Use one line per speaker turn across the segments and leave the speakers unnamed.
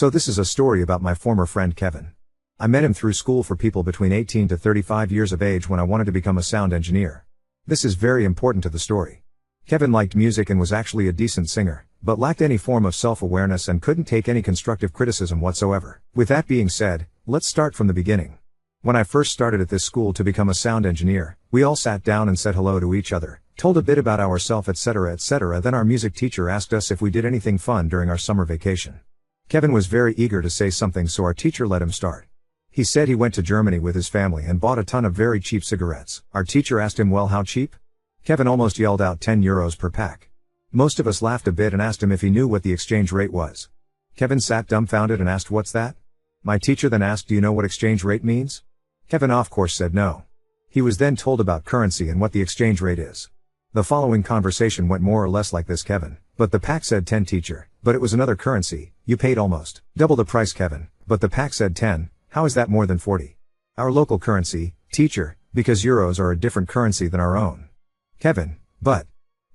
So this is a story about my former friend Kevin. I met him through school for people between 18 to 35 years of age when I wanted to become a sound engineer. This is very important to the story. Kevin liked music and was actually a decent singer, but lacked any form of self-awareness and couldn't take any constructive criticism whatsoever. With that being said, let's start from the beginning. When I first started at this school to become a sound engineer, we all sat down and said hello to each other, told a bit about ourselves, etc. etc. Then our music teacher asked us if we did anything fun during our summer vacation. Kevin was very eager to say something, so our teacher let him start. He said he went to Germany with his family and bought a ton of very cheap cigarettes. Our teacher asked him, well, how cheap? Kevin almost yelled out 10 euros per pack. Most of us laughed a bit and asked him if he knew what the exchange rate was. Kevin sat dumbfounded and asked, what's that? My teacher then asked, do you know what exchange rate means? Kevin of course said no. He was then told about currency and what the exchange rate is. The following conversation went more or less like this: Kevin, but the pack said 10, teacher, but it was another currency, you paid almost double the price. Kevin, but the pack said 10, how is that more than 40? Our local currency, teacher, because euros are a different currency than our own. Kevin, but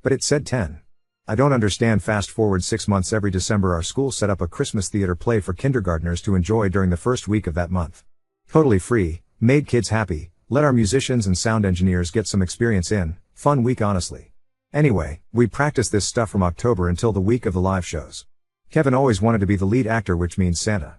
it said 10. I don't understand. Fast forward 6 months. Every December our school set up a Christmas theater play for kindergartners to enjoy during the first week of that month. Totally free, made kids happy, let our musicians and sound engineers get some experience in. Fun week honestly. Anyway, we practiced this stuff from October until the week of the live shows. Kevin always wanted to be the lead actor, which means Santa.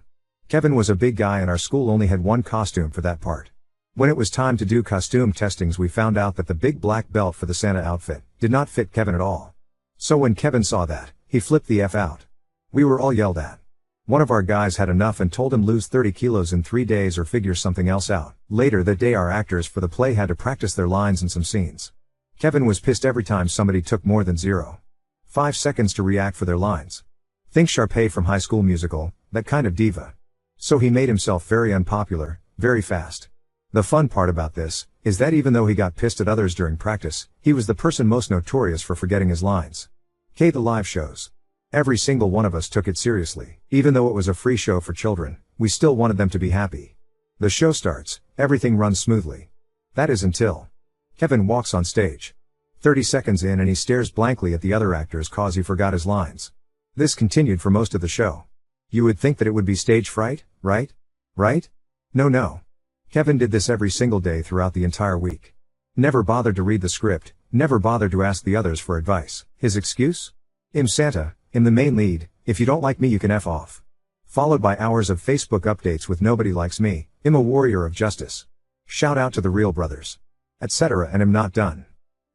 Kevin was a big guy and our school only had one costume for that part. When it was time to do costume testings, we found out that the big black belt for the Santa outfit did not fit Kevin at all. So when Kevin saw that, he flipped the F out. We were all yelled at. One of our guys had enough and told him lose 30 kilos in 3 days or figure something else out. Later that day our actors for the play had to practice their lines and some scenes. Kevin was pissed every time somebody took more than 0.5 seconds to react for their lines. Think Sharpay from High School Musical, that kind of diva. So he made himself very unpopular, very fast. The fun part about this is that even though he got pissed at others during practice, he was the person most notorious for forgetting his lines. The live shows. Every single one of us took it seriously. Even though it was a free show for children, we still wanted them to be happy. The show starts, everything runs smoothly. That is until Kevin walks on stage. 30 seconds in and he stares blankly at the other actors cause he forgot his lines. This continued for most of the show. You would think that it would be stage fright, right? Right? No. Kevin did this every single day throughout the entire week. Never bothered to read the script, never bothered to ask the others for advice. His excuse? I'm Santa, I'm the main lead, if you don't like me you can F off. Followed by hours of Facebook updates with nobody likes me, I'm a warrior of justice. Shout out to the Real Brothers. Etc. And I'm not done.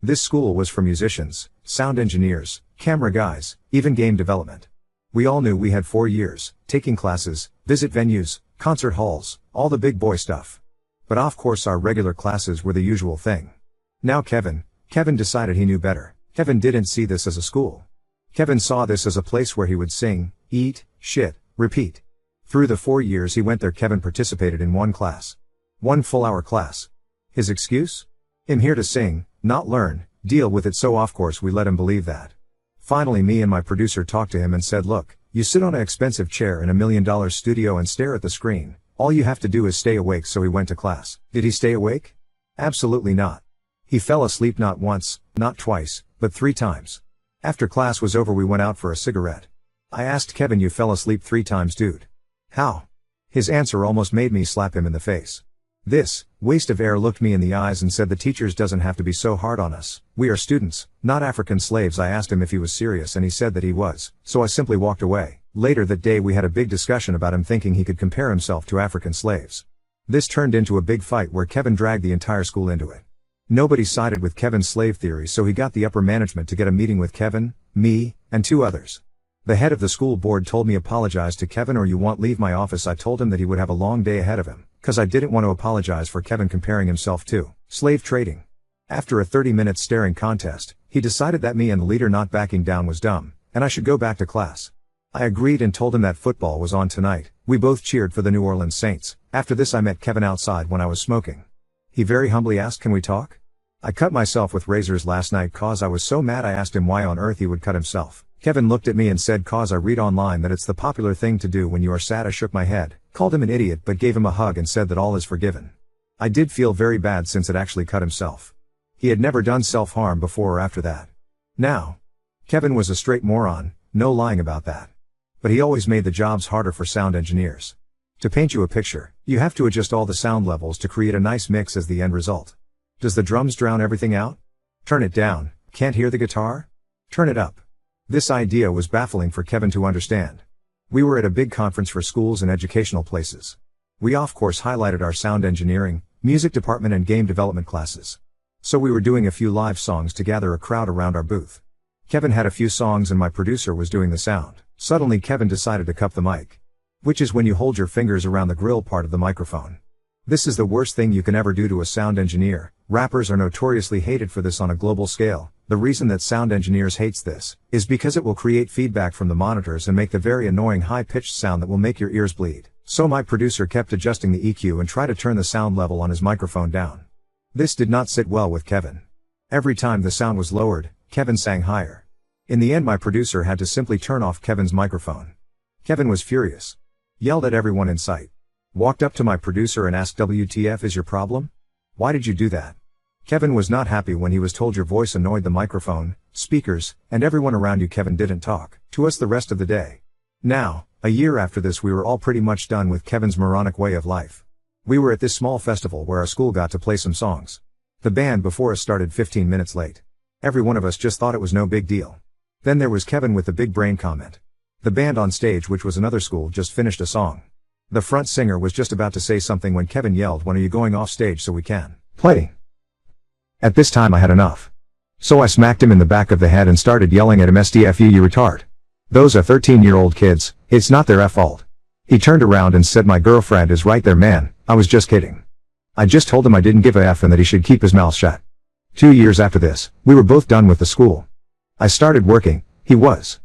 This school was for musicians, sound engineers, camera guys, even game development. We all knew we had 4 years, taking classes, visit venues, concert halls, all the big boy stuff. But of course our regular classes were the usual thing. Now Kevin decided he knew better. Kevin didn't see this as a school. Kevin saw this as a place where he would sing, eat, shit, repeat. Through the 4 years he went there, Kevin participated in one class. One full-hour class. His excuse? I'm here to sing, not learn, deal with it. So of course we let him believe that. Finally me and my producer talked to him and said, look, you sit on an expensive chair in $1 million studio and stare at the screen. All you have to do is stay awake. So he went to class. Did he stay awake? Absolutely not. He fell asleep not once, not twice, but 3 times. After class was over we went out for a cigarette. I asked Kevin, you fell asleep 3 times, dude. How? His answer almost made me slap him in the face. This waste of air looked me in the eyes and said, the teachers doesn't have to be so hard on us. We are students, not African slaves. I asked him if he was serious and he said that he was, so I simply walked away. Later that day we had a big discussion about him thinking he could compare himself to African slaves. This turned into a big fight where Kevin dragged the entire school into it. Nobody sided with Kevin's slave theory, so he got the upper management to get a meeting with Kevin, me, and 2 others. The head of the school board told me apologize to Kevin or you won't leave my office. I told him that he would have a long day ahead of him, cause I didn't want to apologize for Kevin comparing himself to slave trading. After a 30-minute staring contest, he decided that me and the leader not backing down was dumb, and I should go back to class. I agreed and told him that football was on tonight. We both cheered for the New Orleans Saints. After this I met Kevin outside when I was smoking. He very humbly asked, can we talk? I cut myself with razors last night cause I was so mad. I asked him why on earth he would cut himself. Kevin looked at me and said, cause I read online that it's the popular thing to do when you are sad. I shook my head, called him an idiot but gave him a hug and said that all is forgiven. I did feel very bad since it actually cut himself. He had never done self-harm before or after that. Now, Kevin was a straight moron, no lying about that. But he always made the jobs harder for sound engineers. To paint you a picture, you have to adjust all the sound levels to create a nice mix as the end result. Does the drums drown everything out? Turn it down. Can't hear the guitar? Turn it up. This idea was baffling for Kevin to understand. We were at a big conference for schools and educational places. We of course highlighted our sound engineering, music department and game development classes. So we were doing a few live songs to gather a crowd around our booth. Kevin had a few songs and my producer was doing the sound. Suddenly Kevin decided to cup the mic. Which is when you hold your fingers around the grill part of the microphone. This is the worst thing you can ever do to a sound engineer. Rappers are notoriously hated for this on a global scale. The reason that sound engineers hates this is because it will create feedback from the monitors and make the very annoying high-pitched sound that will make your ears bleed. So my producer kept adjusting the EQ and tried to turn the sound level on his microphone down. This did not sit well with Kevin. Every time the sound was lowered, Kevin sang higher. In the end my producer had to simply turn off Kevin's microphone. Kevin was furious. Yelled at everyone in sight. Walked up to my producer and asked, "WTF is your problem? Why did you do that?" Kevin was not happy when he was told your voice annoyed the microphone, speakers, and everyone around you. Kevin didn't talk to us the rest of the day. Now, a year after this we were all pretty much done with Kevin's moronic way of life. We were at this small festival where our school got to play some songs. The band before us started 15 minutes late. Every one of us just thought it was no big deal. Then there was Kevin with the big brain comment. The band on stage, which was another school, just finished a song. The front singer was just about to say something when Kevin yelled, "When are you going off stage so we can play?" At this time I had enough. So I smacked him in the back of the head and started yelling at him, "STFU you retard. Those are 13-year-old kids, it's not their fault." He turned around and said, "My girlfriend is right there man, I was just kidding." I just told him I didn't give a F and that he should keep his mouth shut. 2 years after this, we were both done with the school. I started working, he was.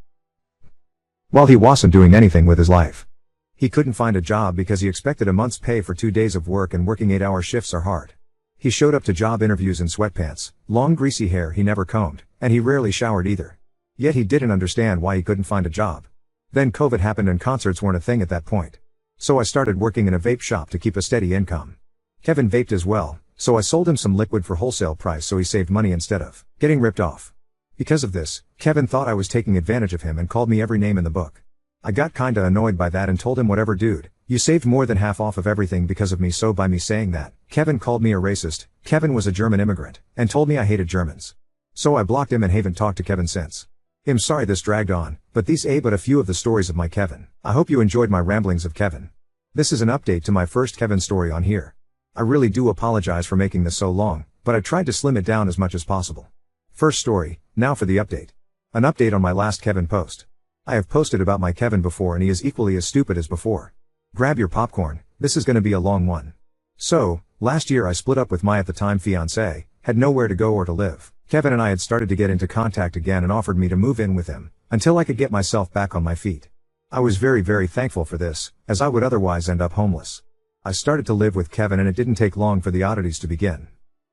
Well, he wasn't doing anything with his life. He couldn't find a job because he expected a month's pay for 2 days of work, and working 8-hour shifts are hard. He showed up to job interviews in sweatpants, long greasy hair he never combed, and he rarely showered either. Yet he didn't understand why he couldn't find a job. Then COVID happened and concerts weren't a thing at that point. So I started working in a vape shop to keep a steady income. Kevin vaped as well, so I sold him some liquid for wholesale price so he saved money instead of getting ripped off. Because of this, Kevin thought I was taking advantage of him and called me every name in the book. I got kinda annoyed by that and told him, "Whatever dude, you saved more than half off of everything because of me." So by me saying that, Kevin called me a racist. Kevin was a German immigrant, and told me I hated Germans. So I blocked him and haven't talked to Kevin since. I'm sorry this dragged on, but these but a few of the stories of my Kevin. I hope you enjoyed my ramblings of Kevin. This is an update to my first Kevin story on here. I really do apologize for making this so long, but I tried to slim it down as much as possible. First story, now for the update. An update on my last Kevin post. I have posted about my Kevin before and he is equally as stupid as before. Grab your popcorn, this is gonna be a long one. So, last year I split up with my at the time fiancé, had nowhere to go or to live. Kevin and I had started to get into contact again and offered me to move in with him, until I could get myself back on my feet. I was very thankful for this, as I would otherwise end up homeless. I started to live with Kevin and it didn't take long for the oddities to begin.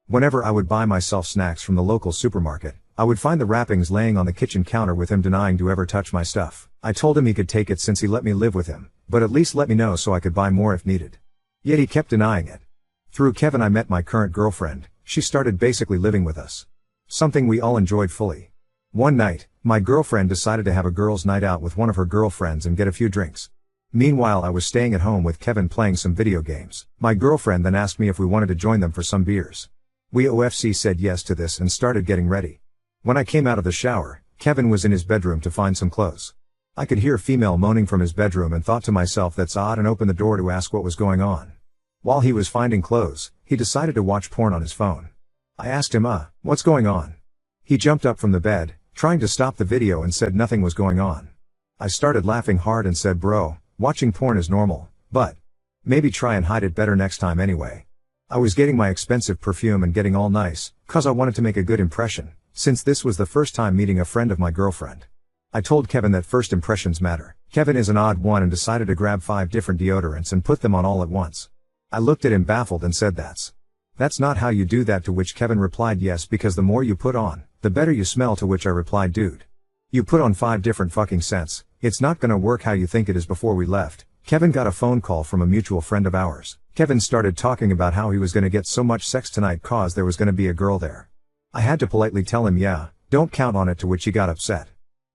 Whenever I would buy myself snacks from the local supermarket, I would find the wrappings laying on the kitchen counter with him denying to ever touch my stuff. I told him he could take it since he let me live with him, but at least let me know so I could buy more if needed. Yet he kept denying it. Through Kevin I met my current girlfriend. She started basically living with us. Something we all enjoyed fully. One night, my girlfriend decided to have a girls' night out with one of her girlfriends and get a few drinks. Meanwhile I was staying at home with Kevin playing some video games. My girlfriend then asked me if we wanted to join them for some beers. We OFC said yes to this and started getting ready. When I came out of the shower, Kevin was in his bedroom to find some clothes. I could hear a female moaning from his bedroom and thought to myself, that's odd, and opened the door to ask what was going on. While he was finding clothes, he decided to watch porn on his phone. I asked him, what's going on? He jumped up from the bed, trying to stop the video, and said nothing was going on. I started laughing hard and said, bro, watching porn is normal, but maybe try and hide it better next time anyway. I was getting my expensive perfume and getting all nice, cause I wanted to make a good impression, since this was the first time meeting a friend of my girlfriend. I told Kevin that first impressions matter. Kevin is an odd one and decided to grab 5 different deodorants and put them on all at once. I looked at him baffled and said, that's not how you do that, to which Kevin replied, yes, because the more you put on, the better you smell, to which I replied, dude, you put on 5 different fucking scents, it's not gonna work how you think it is. Before we left, Kevin got a phone call from a mutual friend of ours. Kevin started talking about how he was gonna get so much sex tonight cause there was gonna be a girl there. I had to politely tell him, yeah, don't count on it, to which he got upset.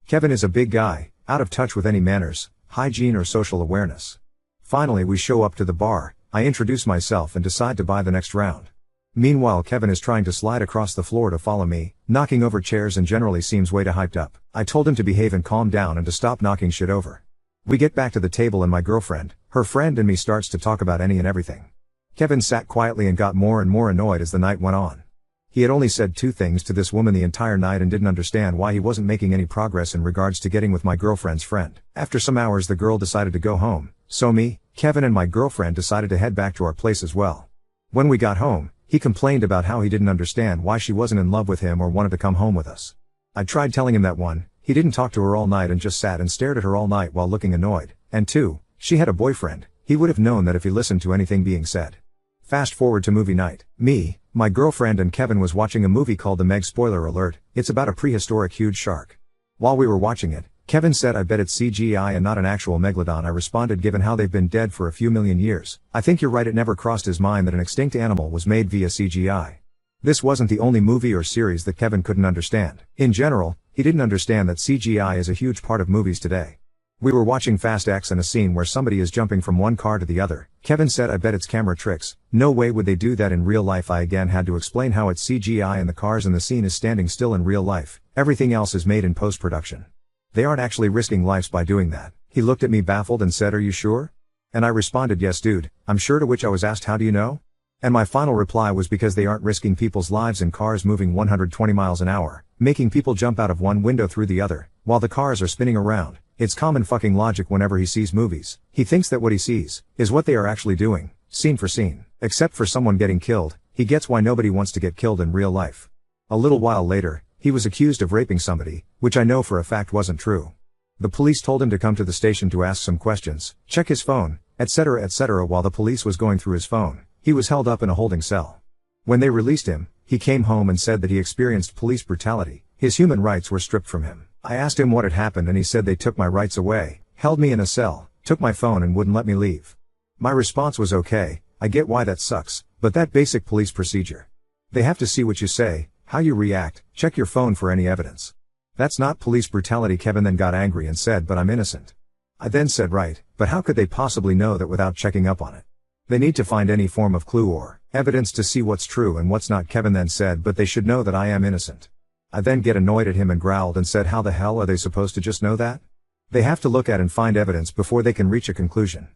Kevin is a big guy, out of touch with any manners, hygiene or social awareness. Finally we show up to the bar, I introduce myself and decide to buy the next round. Meanwhile Kevin is trying to slide across the floor to follow me, knocking over chairs and generally seems way too hyped up. I told him to behave and calm down and to stop knocking shit over. We get back to the table and my girlfriend, her friend and me starts to talk about any and everything. Kevin sat quietly and got more and more annoyed as the night went on. He had only said 2 things to this woman the entire night and didn't understand why he wasn't making any progress in regards to getting with my girlfriend's friend. After some hours the girl decided to go home, so me, Kevin and my girlfriend decided to head back to our place as well. When we got home, he complained about how he didn't understand why she wasn't in love with him or wanted to come home with us. I tried telling him that 1, he didn't talk to her all night and just sat and stared at her all night while looking annoyed, and 2, she had a boyfriend, he would have known that if he listened to anything being said. Fast forward to movie night. Me, my girlfriend and Kevin was watching a movie called The Meg. Spoiler alert, it's about a prehistoric huge shark. While we were watching it, Kevin said I bet it's CGI and not an actual megalodon. I responded given how they've been dead for a few million years, I think you're right. It never crossed his mind that an extinct animal was made via CGI. This wasn't the only movie or series that Kevin couldn't understand. In general, he didn't understand that CGI is a huge part of movies today. We were watching Fast X and a scene where somebody is jumping from one car to the other. Kevin said I bet it's camera tricks, no way would they do that in real life. I again had to explain how it's CGI and the cars in the scene is standing still in real life, everything else is made in post-production. They aren't actually risking lives by doing that. He looked at me baffled and said, are you sure? And I responded, yes dude, I'm sure, to which I was asked, how do you know? And my final reply was because they aren't risking people's lives in cars moving 120 miles an hour, making people jump out of one window through the other, while the cars are spinning around. It's common fucking logic whenever he sees movies. He thinks that what he sees is what they are actually doing, scene for scene. Except for someone getting killed, he gets why nobody wants to get killed in real life. A little while later, he was accused of raping somebody, which I know for a fact wasn't true. The police told him to come to the station to ask some questions, check his phone, etc. etc. While the police was going through his phone, he was held up in a holding cell. When they released him, he came home and said that he experienced police brutality. His human rights were stripped from him. I asked him what had happened and he said they took my rights away, held me in a cell, took my phone and wouldn't let me leave. My response was, okay, I get why that sucks, but that basic police procedure. They have to see what you say, how you react, check your phone for any evidence. That's not police brutality. Kevin then got angry and said, but I'm innocent. I then said, right, but how could they possibly know that without checking up on it? They need to find any form of clue or evidence to see what's true and what's not. Kevin then said, but they should know that I am innocent. I then get annoyed at him and growled and said, how the hell are they supposed to just know that? They have to look at and find evidence before they can reach a conclusion.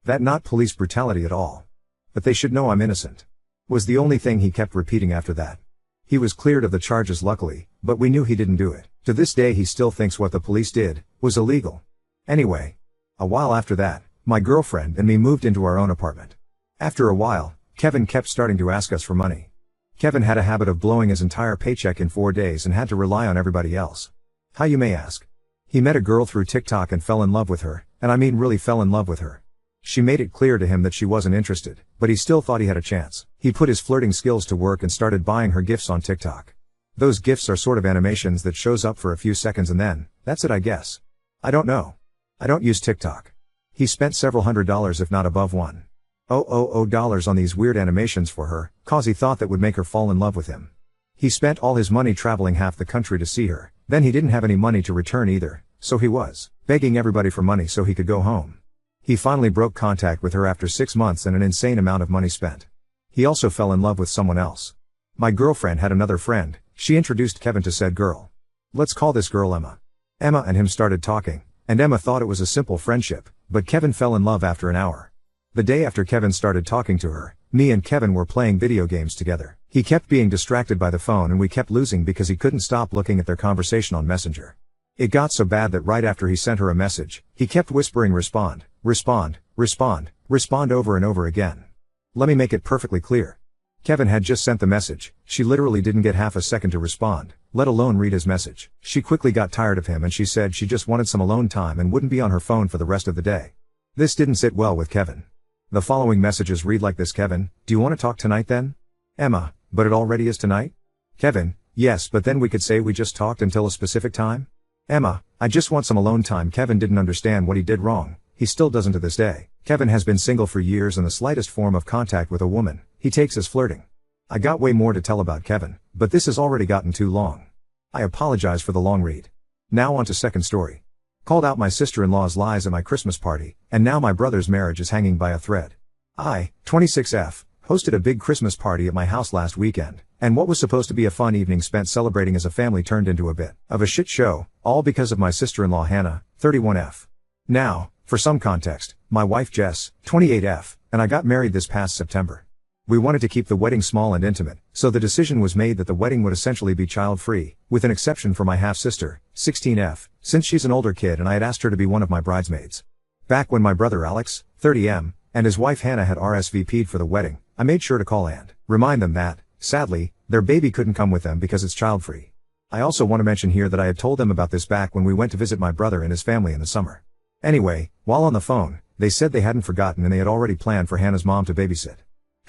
That not police brutality at all. But they should know I'm innocent. Was the only thing he kept repeating after that. He was cleared of the charges luckily, but we knew he didn't do it. To this day he still thinks what the police did was illegal. Anyway. A while after that, my girlfriend and me moved into our own apartment. After a while, Kevin kept starting to ask us for money. Kevin had a habit of blowing his entire paycheck in 4 days and had to rely on everybody else. How, you may ask? He met a girl through TikTok and fell in love with her, and I mean really fell in love with her. She made it clear to him that she wasn't interested, but he still thought he had a chance. He put his flirting skills to work and started buying her gifts on TikTok. Those gifts are sort of animations that shows up for a few seconds and then, that's it I guess. I don't know. I don't use TikTok. He spent several $100s if not above $1,000 on these weird animations for her, cause he thought that would make her fall in love with him. He spent all his money traveling half the country to see her, then he didn't have any money to return either, so he was begging everybody for money so he could go home. He finally broke contact with her after 6 months and an insane amount of money spent. He also fell in love with someone else. My girlfriend had another friend, she introduced Kevin to said girl. Let's call this girl Emma. Emma and him started talking, and Emma thought it was a simple friendship, but Kevin fell in love after an hour. The day after Kevin started talking to her, me and Kevin were playing video games together. He kept being distracted by the phone and we kept losing because he couldn't stop looking at their conversation on Messenger. It got so bad that right after he sent her a message, he kept whispering respond, respond, respond, respond over and over again. Let me make it perfectly clear. Kevin had just sent the message, she literally didn't get half a second to respond, let alone read his message. She quickly got tired of him and she said she just wanted some alone time and wouldn't be on her phone for the rest of the day. This didn't sit well with Kevin. The following messages read like this: Kevin, do you want to talk tonight then? Emma, but it already is tonight? Kevin, yes, but then we could say we just talked until a specific time? Emma, I just want some alone time. Kevin didn't understand what he did wrong. He still doesn't to this day. Kevin has been single for years and the slightest form of contact with a woman, he takes as flirting. I got way more to tell about Kevin, but this has already gotten too long. I apologize for the long read. Now on to second story. Called out my sister-in-law's lies at my Christmas party, and now my brother's marriage is hanging by a thread. I, 26F, hosted a big Christmas party at my house last weekend, and what was supposed to be a fun evening spent celebrating as a family turned into a bit of a shit show, all because of my sister-in-law Hannah, 31F. Now, for some context, my wife Jess, 28F, and I got married this past September. We wanted to keep the wedding small and intimate, so the decision was made that the wedding would essentially be child-free, with an exception for my half-sister, 16F, since she's an older kid and I had asked her to be one of my bridesmaids. Back when my brother Alex, 30M, and his wife Hannah had RSVP'd for the wedding, I made sure to call and remind them that, sadly, their baby couldn't come with them because it's child-free. I also want to mention here that I had told them about this back when we went to visit my brother and his family in the summer. Anyway, while on the phone, they said they hadn't forgotten and they had already planned for Hannah's mom to babysit.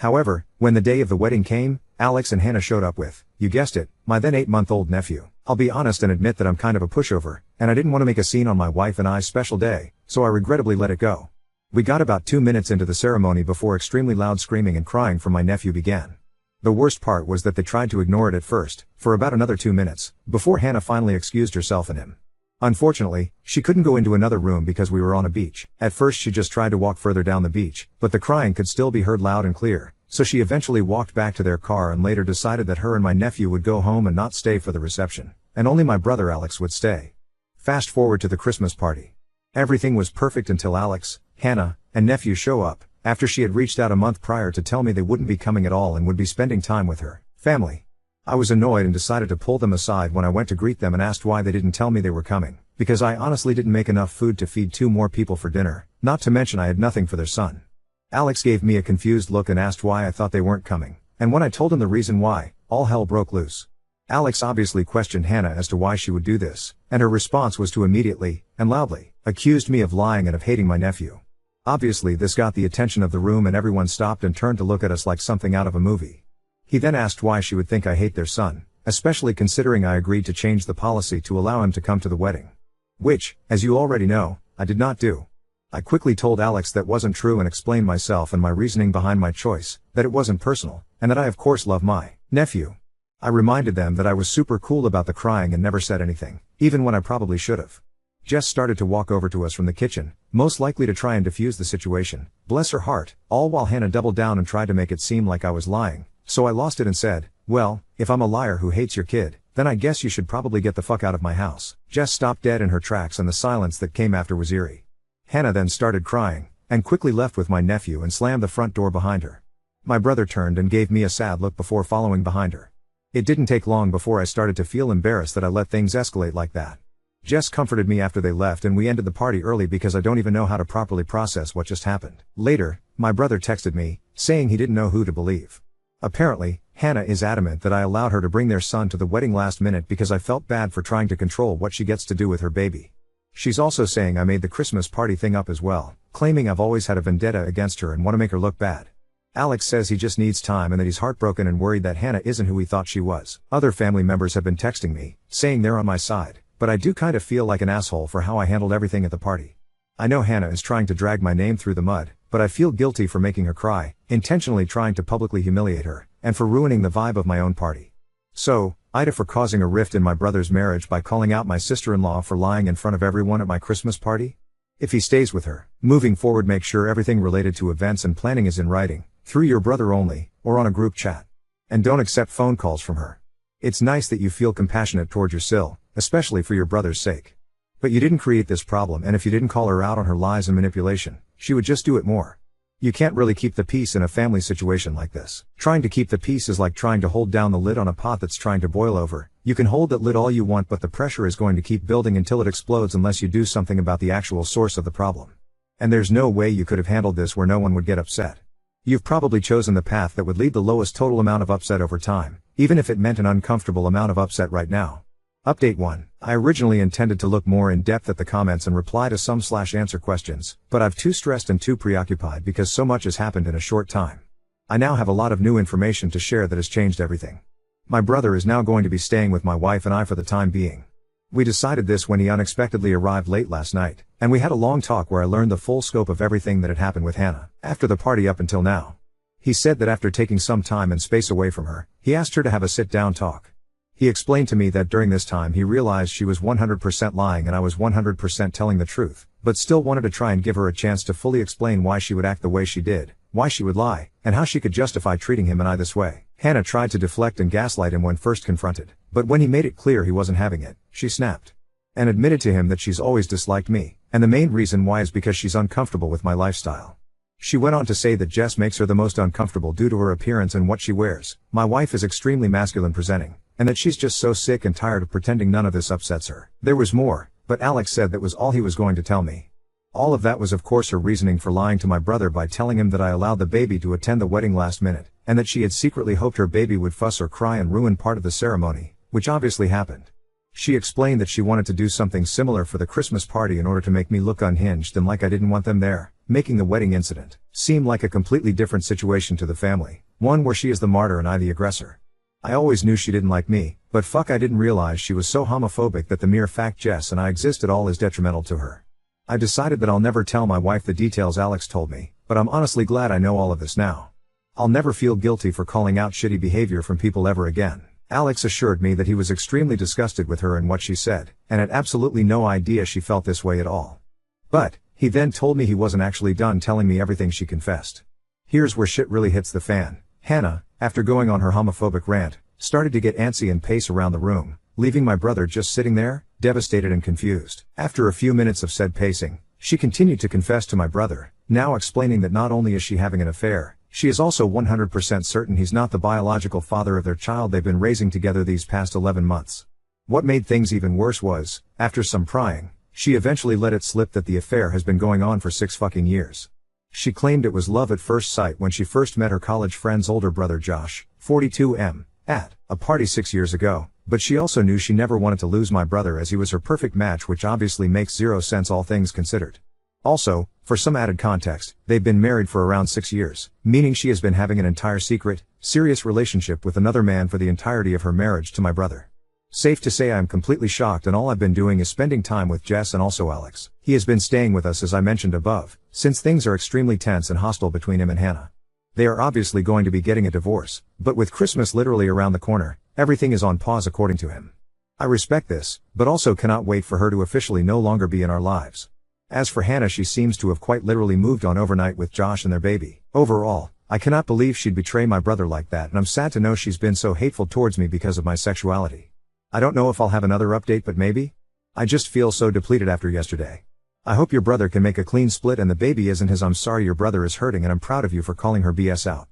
However, when the day of the wedding came, Alex and Hannah showed up with, you guessed it, my then 8-month-old nephew. I'll be honest and admit that I'm kind of a pushover, and I didn't want to make a scene on my wife and I's special day, so I regrettably let it go. We got about 2 minutes into the ceremony before extremely loud screaming and crying from my nephew began. The worst part was that they tried to ignore it at first, for about another 2 minutes, before Hannah finally excused herself and him. Unfortunately, she couldn't go into another room because we were on a beach. At first she just tried to walk further down the beach, but the crying could still be heard loud and clear, so she eventually walked back to their car and later decided that her and my nephew would go home and not stay for the reception, and only my brother Alex would stay. Fast forward to the Christmas party. Everything was perfect until Alex, Hannah, and nephew show up, after she had reached out a month prior to tell me they wouldn't be coming at all and would be spending time with her family. I was annoyed and decided to pull them aside when I went to greet them and asked why they didn't tell me they were coming, because I honestly didn't make enough food to feed 2 more people for dinner, not to mention I had nothing for their son. Alex gave me a confused look and asked why I thought they weren't coming, and when I told him the reason why, all hell broke loose. Alex obviously questioned Hannah as to why she would do this, and her response was to immediately, and loudly, accuse me of lying and of hating my nephew. Obviously this got the attention of the room and everyone stopped and turned to look at us like something out of a movie. He then asked why she would think I hate their son, especially considering I agreed to change the policy to allow him to come to the wedding. Which, as you already know, I did not do. I quickly told Alex that wasn't true and explained myself and my reasoning behind my choice, that it wasn't personal, and that I of course love my nephew. I reminded them that I was super cool about the crying and never said anything, even when I probably should have. Jess started to walk over to us from the kitchen, most likely to try and defuse the situation, bless her heart, all while Hannah doubled down and tried to make it seem like I was lying, so I lost it and said, well, if I'm a liar who hates your kid, then I guess you should probably get the fuck out of my house. Jess stopped dead in her tracks and the silence that came after was eerie. Hannah then started crying, and quickly left with my nephew and slammed the front door behind her. My brother turned and gave me a sad look before following behind her. It didn't take long before I started to feel embarrassed that I let things escalate like that. Jess comforted me after they left and we ended the party early because I don't even know how to properly process what just happened. Later, my brother texted me, saying he didn't know who to believe. Apparently, Hannah is adamant that I allowed her to bring their son to the wedding last minute because I felt bad for trying to control what she gets to do with her baby. She's also saying I made the Christmas party thing up as well, claiming I've always had a vendetta against her and want to make her look bad. Alex says he just needs time and that he's heartbroken and worried that Hannah isn't who he thought she was. Other family members have been texting me, saying they're on my side, but I do kind of feel like an asshole for how I handled everything at the party. I know Hannah is trying to drag my name through the mud, but I feel guilty for making her cry, intentionally trying to publicly humiliate her, and for ruining the vibe of my own party. So, Ida for causing a rift in my brother's marriage by calling out my sister-in-law for lying in front of everyone at my Christmas party? If he stays with her, moving forward make sure everything related to events and planning is in writing, through your brother only, or on a group chat. And don't accept phone calls from her. It's nice that you feel compassionate toward your sil, especially for your brother's sake. But you didn't create this problem, and if you didn't call her out on her lies and manipulation, she would just do it more. You can't really keep the peace in a family situation like this. Trying to keep the peace is like trying to hold down the lid on a pot that's trying to boil over. You can hold that lid all you want, but the pressure is going to keep building until it explodes unless you do something about the actual source of the problem. And there's no way you could have handled this where no one would get upset. You've probably chosen the path that would lead the lowest total amount of upset over time, even if it meant an uncomfortable amount of upset right now. Update 1. I originally intended to look more in depth at the comments and reply to some/answer questions, but I've too stressed and too preoccupied because so much has happened in a short time. I now have a lot of new information to share that has changed everything. My brother is now going to be staying with my wife and I for the time being. We decided this when he unexpectedly arrived late last night, and we had a long talk where I learned the full scope of everything that had happened with Hannah, after the party up until now. He said that after taking some time and space away from her, he asked her to have a sit-down talk. He explained to me that during this time he realized she was 100% lying and I was 100% telling the truth, but still wanted to try and give her a chance to fully explain why she would act the way she did, why she would lie, and how she could justify treating him and I this way. Hannah tried to deflect and gaslight him when first confronted, but when he made it clear he wasn't having it, she snapped. And admitted to him that she's always disliked me, and the main reason why is because she's uncomfortable with my lifestyle. She went on to say that Jess makes her the most uncomfortable due to her appearance and what she wears. My wife is extremely masculine presenting, and that she's just so sick and tired of pretending none of this upsets her. There was more, but Alex said that was all he was going to tell me. All of that was of course her reasoning for lying to my brother by telling him that I allowed the baby to attend the wedding last minute, and that she had secretly hoped her baby would fuss or cry and ruin part of the ceremony, which obviously happened. She explained that she wanted to do something similar for the Christmas party in order to make me look unhinged and like I didn't want them there, making the wedding incident seem like a completely different situation to the family, one where she is the martyr and I the aggressor. I always knew she didn't like me, but fuck, I didn't realize she was so homophobic that the mere fact Jess and I exist at all is detrimental to her. I decided that I'll never tell my wife the details Alex told me, but I'm honestly glad I know all of this now. I'll never feel guilty for calling out shitty behavior from people ever again. Alex assured me that he was extremely disgusted with her and what she said, and had absolutely no idea she felt this way at all. But, he then told me he wasn't actually done telling me everything she confessed. Here's where shit really hits the fan. Hannah, after going on her homophobic rant, started to get antsy and pace around the room, leaving my brother just sitting there, devastated and confused. After a few minutes of said pacing, she continued to confess to my brother, now explaining that not only is she having an affair, she is also 100% certain he's not the biological father of their child they've been raising together these past 11 months. What made things even worse was, after some prying, she eventually let it slip that the affair has been going on for 6 fucking years. She claimed it was love at first sight when she first met her college friend's older brother Josh, 42M, at a party 6 years ago, but she also knew she never wanted to lose my brother as he was her perfect match, which obviously makes zero sense all things considered. Also, for some added context, they've been married for around 6 years, meaning she has been having an entire secret, serious relationship with another man for the entirety of her marriage to my brother. Safe to say I am completely shocked, and all I've been doing is spending time with Jess and also Alex. He has been staying with us as I mentioned above, since things are extremely tense and hostile between him and Hannah. They are obviously going to be getting a divorce, but with Christmas literally around the corner, everything is on pause according to him. I respect this, but also cannot wait for her to officially no longer be in our lives. As for Hannah, she seems to have quite literally moved on overnight with Josh and their baby. Overall, I cannot believe she'd betray my brother like that, and I'm sad to know she's been so hateful towards me because of my sexuality. I don't know if I'll have another update, but maybe? I just feel so depleted after yesterday. I hope your brother can make a clean split and the baby isn't his. I'm sorry your brother is hurting, and I'm proud of you for calling her BS out.